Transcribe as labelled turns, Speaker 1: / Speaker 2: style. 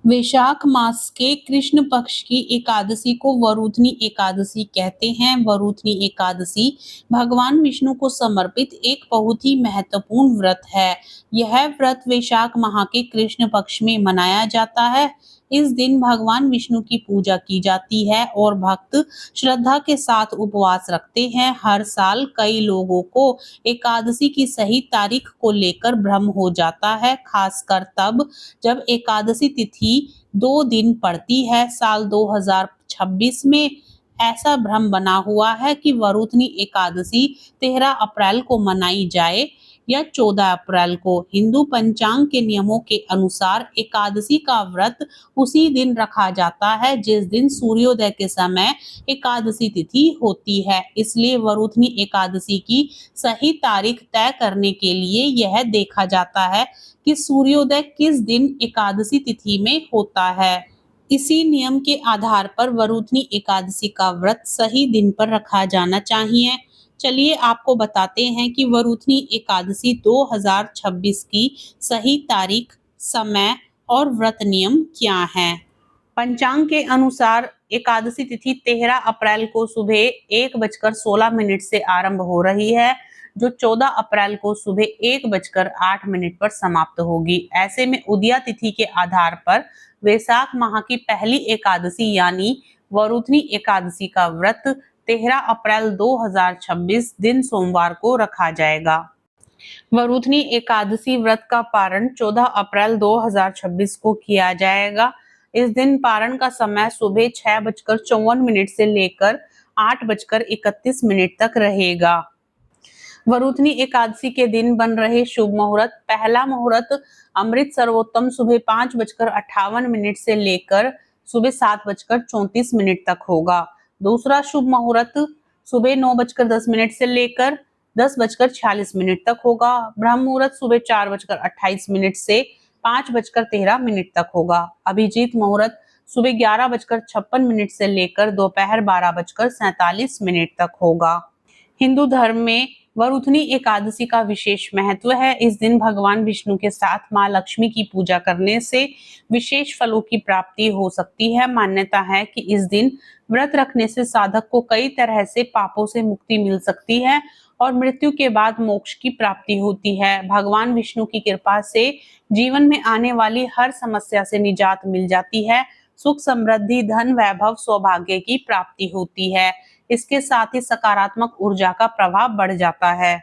Speaker 1: वैशाख मास के कृष्ण पक्ष की एकादशी को वरूथनी एकादशी कहते हैं। वरूथनी एकादशी भगवान विष्णु को समर्पित एक बहुत ही महत्वपूर्ण व्रत है। यह व्रत वैशाख माह के कृष्ण पक्ष में मनाया जाता है। इस दिन भगवान विष्णु की पूजा की जाती है और भक्त श्रद्धा के साथ उपवास रखते हैं। हर साल कई लोगों को एकादशी की सही तारीख को लेकर भ्रम हो जाता है, खासकर तब जब एकादशी तिथि 2 दिन पड़ती है। साल 2026 में ऐसा भ्रम बना हुआ है कि वरूथनी एकादशी 13 अप्रैल को मनाई जाए या 14 अप्रैल को। हिंदू पंचांग के नियमों के अनुसार एकादशी का व्रत उसी दिन रखा जाता है जिस दिन सूर्योदय के समय एकादशी तिथि होती है। इसलिए वरूथनी एकादशी की सही तारीख तय करने के लिए यह देखा जाता है कि सूर्योदय किस दिन एकादशी तिथि में होता है। इसी नियम के आधार पर वरूथनी एकादशी का व्रत सही दिन पर रखा जाना चाहिए। चलिए आपको बताते हैं कि वरूथनी एकादशी 2026 की सही तारीख, समय और व्रत नियम क्या हैं। पंचांग के अनुसार एकादशी तिथि 13 अप्रैल को सुबह 1:16 से आरंभ हो रही है, जो 14 अप्रैल को सुबह 1:08 पर समाप्त होगी। ऐसे में उदया तिथि के आधार पर वैशाख माह की पहली एकादशी यानी वरूथनी एकादशी का व्रत 13 अप्रैल 2026 दिन सोमवार को रखा जाएगा। वरूथनी एकादशी व्रत का पारण 14 अप्रैल 2026 को किया जाएगा। इस दिन पारण का समय सुबह 6:54 से लेकर 8:31 तक रहेगा। वरूथनी एकादशी के दिन बन रहे शुभ मुहूर्त। पहला मुहूर्त अमृत सर्वोत्तम सुबह 5:58 से लेकर सुबह 7:34 तक होगा। दूसरा शुभ मुहूर्त सुबह 9:10 से लेकर 10:46 तक होगा। ब्रह्म मुहूर्त सुबह 4:28 से 5:13 तक होगा। अभिजीत मुहूर्त सुबह 11:56 से लेकर दोपहर 12:47 तक होगा। हिंदू धर्म में वरूथनी एकादशी का विशेष महत्व है। इस दिन भगवान विष्णु के साथ मां लक्ष्मी की पूजा करने से विशेष फलों की प्राप्ति हो सकती है। मान्यता है कि इस दिन व्रत रखने से साधक को कई तरह से पापों से मुक्ति मिल सकती है और मृत्यु के बाद मोक्ष की प्राप्ति होती है। भगवान विष्णु की कृपा से जीवन में आने वाली हर समस्या से निजात मिल जाती है। सुख, समृद्धि, धन, वैभव, सौभाग्य की प्राप्ति होती है। इसके साथ ही सकारात्मक ऊर्जा का प्रभाव बढ़ जाता है।